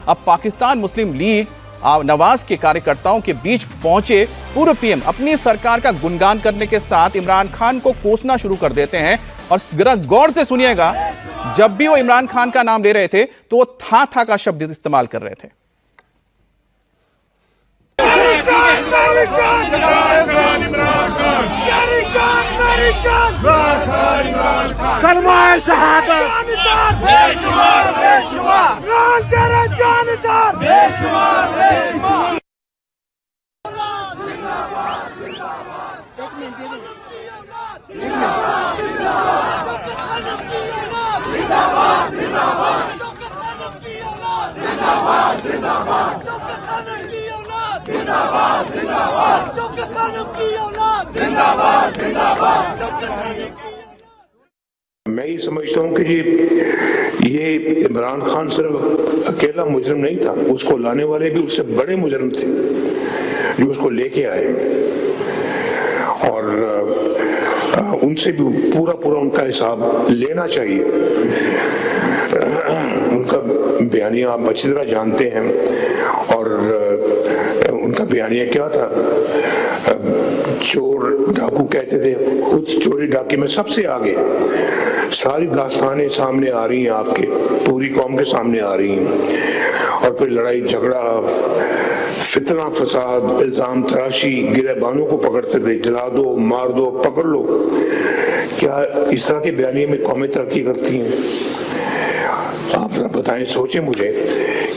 अब पाकिस्तान मुस्लिम लीग नवाज के कार्यकर्ताओं के बीच पहुंचे पूर्व पीएम अपनी सरकार का गुणगान करने के साथ इमरान खान को कोसना शुरू कर देते हैं। और जरा गौर से सुनिएगा, जब भी वो इमरान खान का नाम ले रहे थे तो वो था का शब्द इस्तेमाल कर रहे थे। मैं ये समझता हूँ कि ये इमरान खान सिर्फ अकेला मुजरिम नहीं था, उसको लाने वाले भी उससे बड़े मुजरिम थे जो उसको लेके आए, और उनसे भी पूरा उनका हिसाब लेना चाहिए। उनका बयानिया आप अच्छी तरह जानते हैं, और उनका बयानिया क्या था? चोर डाकू कहते थे, खुद चोरी डाके में सबसे आगे। सारी दास्तानें सामने आ रही हैं, आपके पूरी कौम के सामने आ रही हैं, और फिर लड़ाई झगड़ा, फितना फसाद, इल्जाम तराशी, गिरहबानों को पकड़ते थे, जला दो, मार दो, पकड़ लो। क्या इस तरह के बयानिए में कौमें तरक्की करती हैं? आप जरा बताएं, सोचें मुझे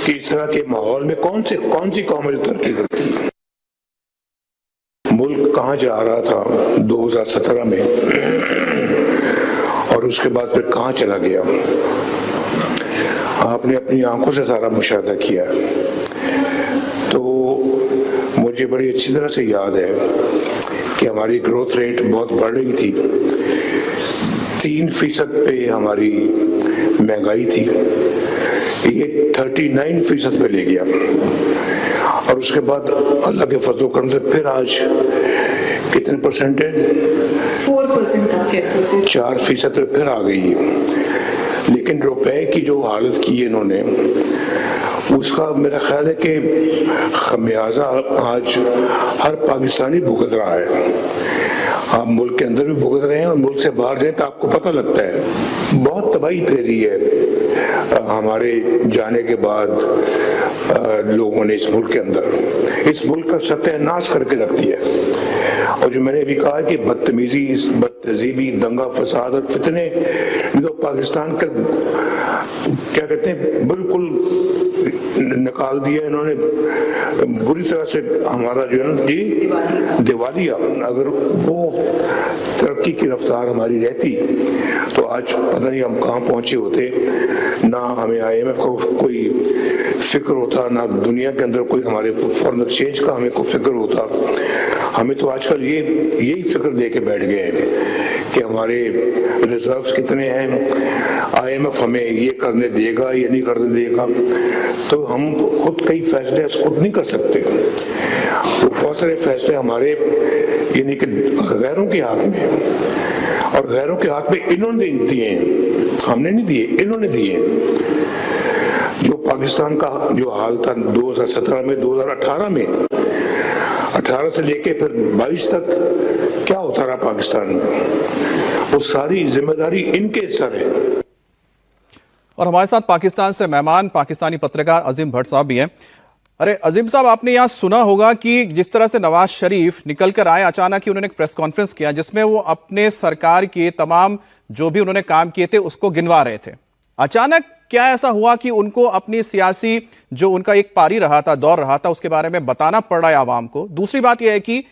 कि इस तरह के माहौल में कौन सी कौमें तरक्की करती है? मुल्क कहाँ जा रहा था 2017 में, और उसके बाद फिर कहाँ चला गया? आपने अपनी आंखों से सारा मुशाहिदा किया। तो मुझे बड़ी अच्छी तरह से याद है कि हमारी ग्रोथ रेट बहुत बढ़ रही थी, 3% पे हमारी महंगाई थी, ये 39% पे ले गया, और उसके बाद अल्लाह के फजल करम से फिर आज कितने परसेंट है? 4% आप कह सकते हैं, 4% पे फिर आ गई है। लेकिन रुपए की जो हालत की है इन्होंने, उसका मेरा ख्याल है कि खमियाजा आज हर पाकिस्तानी भुगत रहा है। आप मुल्क के अंदर भी भुगत रहे हैं, और मुल्क से बाहर जाए तो आपको पता लगता है। बहुत तबाही फैली है हमारे जाने के बाद लोगों ने इस मुल्क के अंदर, इस मुल्क का सत्यानाश करके रख दिया। और जो मैंने अभी कहा है कि बदतमीजी, बदतहजीबी, दंगा फसाद और फितने, तो पाकिस्तान का क्या कहते हैं, बिल्कुल निकाल दिया इन्होंने बुरी तरह से। हमारा जो है ना जी दिवालिया, अगर वो तरक्की की रफ्तार हमारी रहती तो आज पता नहीं हम कहाँ पहुंचे होते। ना हमें IMF को कोई फिक्र होता, ना दुनिया के अंदर कोई हमारे फॉरेन एक्सचेंज का हमें कोई फिक्र होता। हमें तो आजकल यही फिक्र दे के बैठ गए हैं कि हमारे रिजर्व्स कितने हैं, IMF हमें ये करने देगा या नहीं करने देगा। तो हम खुद कई फैसले खुद नहीं कर सकते। तो बहुत सारे फैसले हमारे यानी कि गैरों के हाथ में, और गैरों के हाथ में इन्होंने दिए हैं, हमने नहीं दिए, इन्होंने दिए। जो पाकिस्तान का जो हाल था 2017 में, 2018 में, 18 से लेके फिर 22 तक क्या होता रहा पाकिस्तान में, वो सारी जिम्मेदारी इनके सर है। और हमारे साथ पाकिस्तान से मेहमान पाकिस्तानी पत्रकार अजीम भट्ट साहब भी हैं। अरे अजीम साहब, आपने यहाँ सुना होगा कि जिस तरह से नवाज शरीफ निकल कर आए, अचानक ही उन्होंने एक प्रेस कॉन्फ्रेंस किया जिसमें वो अपने सरकार के तमाम जो भी उन्होंने काम किए थे उसको गिनवा रहे थे। अचानक क्या ऐसा हुआ कि उनको अपनी सियासी जो उनका एक पारी रहा था, दौर रहा था, उसके बारे में बताना पड़ रहा है आवाम को? दूसरी बात यह है कि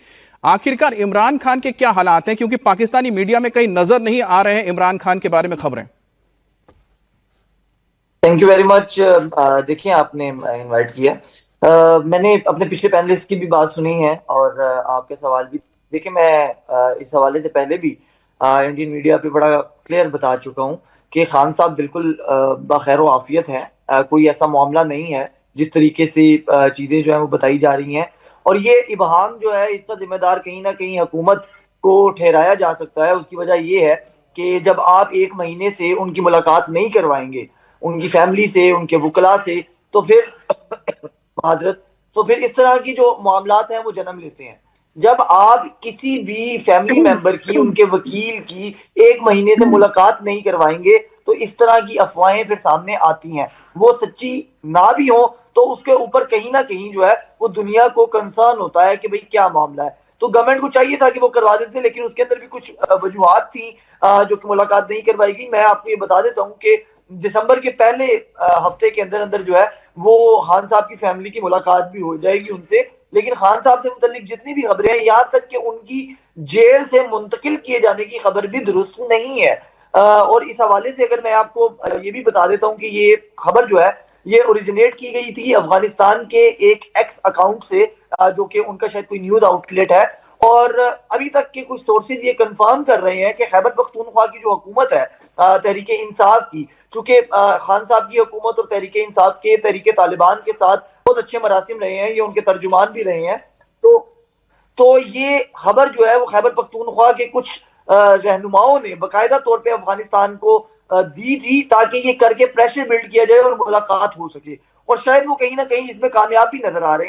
आखिरकार इमरान खान के क्या हालात हैं, क्योंकि पाकिस्तानी मीडिया में कहीं नजर नहीं आ रहे हैं इमरान खान के बारे में खबरें। Thank you very much. देखिए, आपने इनवाइट किया, मैंने अपने पिछले पैनलिस्ट की भी बात सुनी है और आपके सवाल भी। देखिए, मैं इस हवाले से पहले भी इंडियन मीडिया पे बड़ा क्लियर बता चुका हूँ कि खान साहब बिल्कुल बखैर आफियत हैं। कोई ऐसा मामला नहीं है जिस तरीके से चीज़ें जो है वो बताई जा रही हैं। और ये इबहाम जो है, इसका जिम्मेदार कहीं ना कहीं हुकूमत को ठहराया जा सकता है। उसकी वजह ये है कि जब आप 1 महीने से उनकी मुलाकात नहीं करवाएंगे, उनकी फैमिली से, उनके वकला से, तो फिर माजरत। तो फिर इस तरह की जो मामलात हैं वो जन्म लेते हैं। जब आप किसी भी फैमिली मेंबर की, उनके वकील की 1 महीने से मुलाकात नहीं करवाएंगे तो इस तरह की अफवाहें फिर सामने आती हैं। वो सच्ची ना भी हो तो उसके ऊपर कहीं ना कहीं जो है वो दुनिया को कंसर्न होता है कि भाई क्या मामला है। तो गवर्नमेंट को चाहिए था कि वो करवा देते, लेकिन उसके अंदर भी कुछ वजूहात थी जो कि मुलाकात नहीं करवाई गई। मैं आपको ये बता देता हूँ कि दिसंबर के पहले हफ्ते के अंदर अंदर जो है वो खान साहब की फैमिली की मुलाकात भी हो जाएगी उनसे। लेकिन खान साहब से मुतल्लिक जितनी भी खबरें हैं, यहाँ तक कि उनकी जेल से मुंतकिल किए जाने की खबर भी दुरुस्त नहीं है। और इस हवाले से अगर मैं आपको ये भी बता देता हूँ कि ये खबर जो है ये ओरिजिनेट की गई थी अफगानिस्तान के एक एक्स अकाउंट से, जो कि उनका शायद कोई न्यूज आउटलेट है। और अभी तक के कुछ सोर्सेज ये कंफर्म कर रहे हैं कि खैबर पख्तूनख्वा की जो हुकूमत है तहरीक इंसाफ की, चूंकि खान साहब की हुकूमत और तहरीक इंसाफ के तहरीक तालिबान के साथ बहुत अच्छे मरासिम रहे हैं, ये उनके तर्जुमान भी रहे हैं। तो ये खबर जो है वो खैबर पख्तूनख्वा के कुछ रहनुमाओं ने बाकायदा तौर पे अफगानिस्तान को दी थी ताकि ये करके प्रेशर बिल्ड किया जाए और मुलाकात हो सके। और शायद वो कहीं ना कहीं इसमें कामयाब भी नजर आ रहे हैं।